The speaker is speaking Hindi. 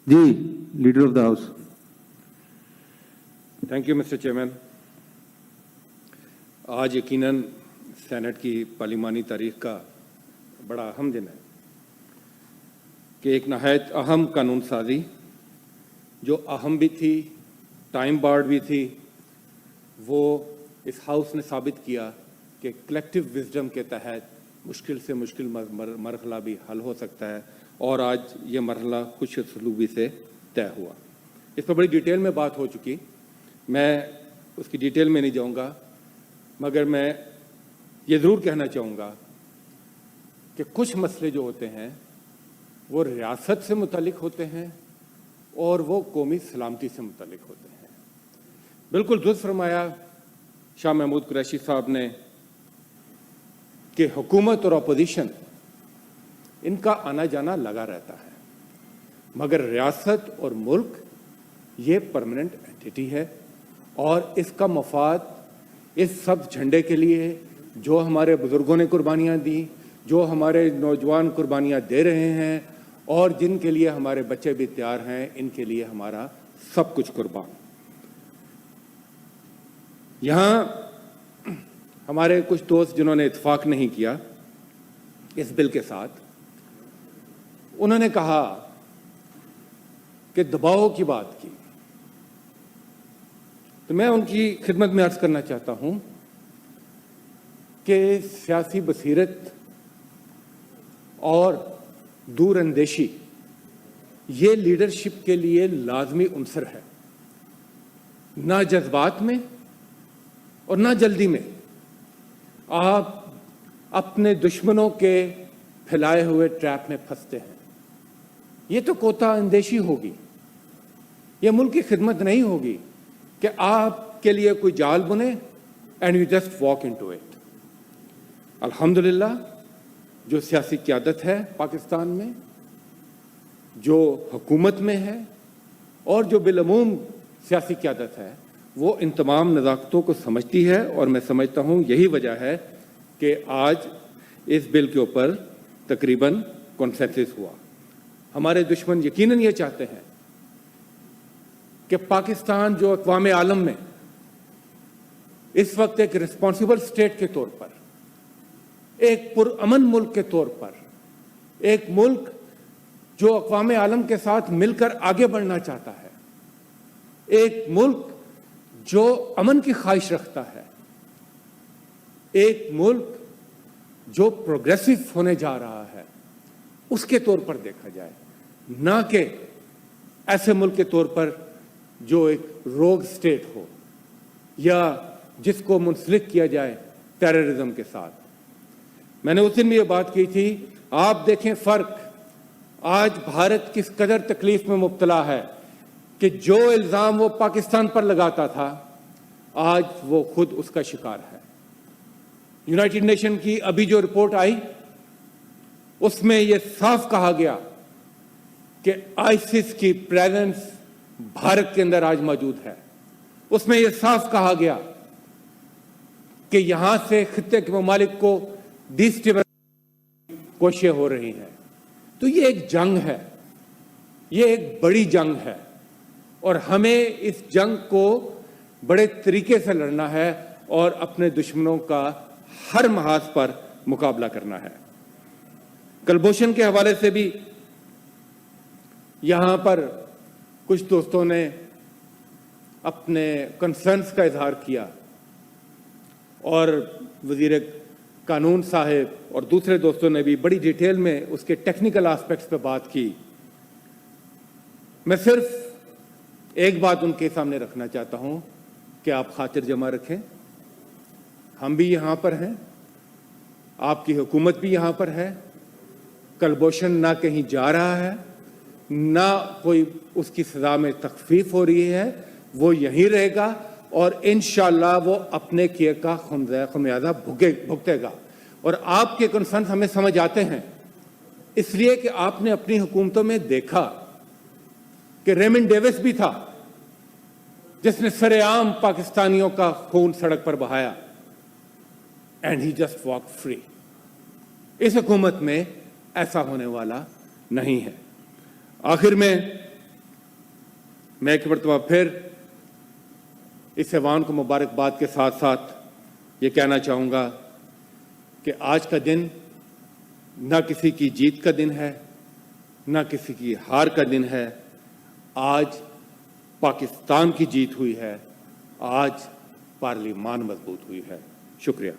Ji, leader of the house. Thank you mister chairman. आज यकीनन सेनेट की पार्लिमानी तारीख का बड़ा अहम दिन है कि एक नहायत अहम कानून साजी जो अहम भी थी, टाइम बार्ड भी थी, वो इस हाउस ने साबित किया कि कलेक्टिव विजडम के तहत मुश्किल से मुश्किल मरहला भी हल हो सकता है और आज ये मरहला खुश सलूबी से तय हुआ। इस पर बड़ी डिटेल में बात हो चुकी, मैं उसकी डिटेल में नहीं जाऊंगा, मगर मैं ये ज़रूर कहना चाहूँगा कि कुछ मसले जो होते हैं वो रियासत से मुतल्लिक होते हैं और वो कौमी सलामती से मुतल्लिक होते हैं। बिल्कुल दुरुस्त फरमाया शाह महमूद कुरैशी साहब ने कि हुकूमत और अपोजिशन इनका आना जाना लगा रहता है, मगर रियासत और मुल्क ये परमानेंट एंटिटी है और इसका मफाद इस सब झंडे के लिए जो हमारे बुजुर्गों ने कुर्बानियाँ दी, जो हमारे नौजवान कुर्बानियाँ दे रहे हैं और जिनके लिए हमारे बच्चे भी तैयार हैं, इनके लिए हमारा सब कुछ कुर्बान। यहाँ हमारे कुछ दोस्त जिन्होंने इत्तेफाक नहीं किया इस बिल के साथ, उन्होंने कहा कि दबाव की बात की, तो मैं उनकी खिदमत में अर्ज करना चाहता हूं कि सियासी बसीरत और दूरअंदेशी ये लीडरशिप के लिए लाजमी उनसर है, ना जज्बात में और ना जल्दी में आप अपने दुश्मनों के फैलाए हुए ट्रैप में फंसते हैं। ये तो कोता अंदेशी होगी, ये मुल्क की खिदमत नहीं होगी कि आपके लिए कोई जाल बुने and you just walk into it. अल्हम्दुलिल्लाह जो सियासी क़यादत है पाकिस्तान में, जो हुकूमत में है और जो बिलअमूम सियासी क़यादत है, वो इन तमाम नज़ाकतों को समझती है और मैं समझता हूँ यही वजह है कि आज इस बिल के ऊपर तकरीबन कंसेंसस हुआ। हमारे दुश्मन यकीनन ये चाहते हैं कि पाकिस्तान जो अक़वाम आलम में इस वक्त एक रिस्पॉन्सिबल स्टेट के तौर पर, एक पुरअमन मुल्क के तौर पर, एक मुल्क जो अक़वाम आलम के साथ मिलकर आगे बढ़ना चाहता है, एक मुल्क जो अमन की ख्वाहिश रखता है, एक मुल्क जो प्रोग्रेसिव होने जा रहा है, उसके तौर पर देखा जाए, ना कि ऐसे मुल्क के तौर पर जो एक रोग स्टेट हो या जिसको मुंसलिक किया जाए टेररिज्म के साथ। मैंने उस दिन भी ये बात की थी, आप देखें फ़र्क, आज भारत किस कदर तकलीफ में मुब्तला है कि जो इल्ज़ाम वो पाकिस्तान पर लगाता था, आज वो खुद उसका शिकार है। यूनाइटेड नेशन की अभी जो रिपोर्ट आई, उसमें ये साफ कहा गया कि आईसिस की प्रेजेंस भारत के अंदर आज मौजूद है। उसमें यह साफ कहा गया कि यहां से खित्ते के ममालिक को डिस्टेबलाइज कोशिशें हो रही हैं। तो ये एक जंग है, ये एक बड़ी जंग है और हमें इस जंग को बड़े तरीके से लड़ना है और अपने दुश्मनों का हर महाज पर मुकाबला करना है। कलभूषण के हवाले से भी यहां पर कुछ दोस्तों ने अपने कंसर्न्स का इजहार किया और वजीर कानून साहब और दूसरे दोस्तों ने भी बड़ी डिटेल में उसके टेक्निकल एस्पेक्ट्स पे बात की। मैं सिर्फ एक बात उनके सामने रखना चाहता हूं कि आप खातिर जमा रखें, हम भी यहां पर हैं, आपकी हुकूमत भी यहां पर है, कलभूषण ना कहीं जा रहा है, ना कोई उसकी सजा में तखफीफ हो रही है, वो यहीं रहेगा और इंशाअल्लाह वो अपने किए का खमियाजा भुगतेगा। और आपके कंसर्न हमें समझ आते हैं, इसलिए कि आपने अपनी हुकूमतों में देखा कि रेमंड डेविस भी था जिसने सरेआम पाकिस्तानियों का खून सड़क पर बहाया and he just walk free. इस हुकूमत में ऐसा होने वाला नहीं है। आखिर में मैं एक मरतबा फिर इस ऐवान को मुबारकबाद के साथ साथ ये कहना चाहूँगा कि आज का दिन ना किसी की जीत का दिन है, ना किसी की हार का दिन है। आज पाकिस्तान की जीत हुई है, आज पार्लिमान मजबूत हुई है। शुक्रिया।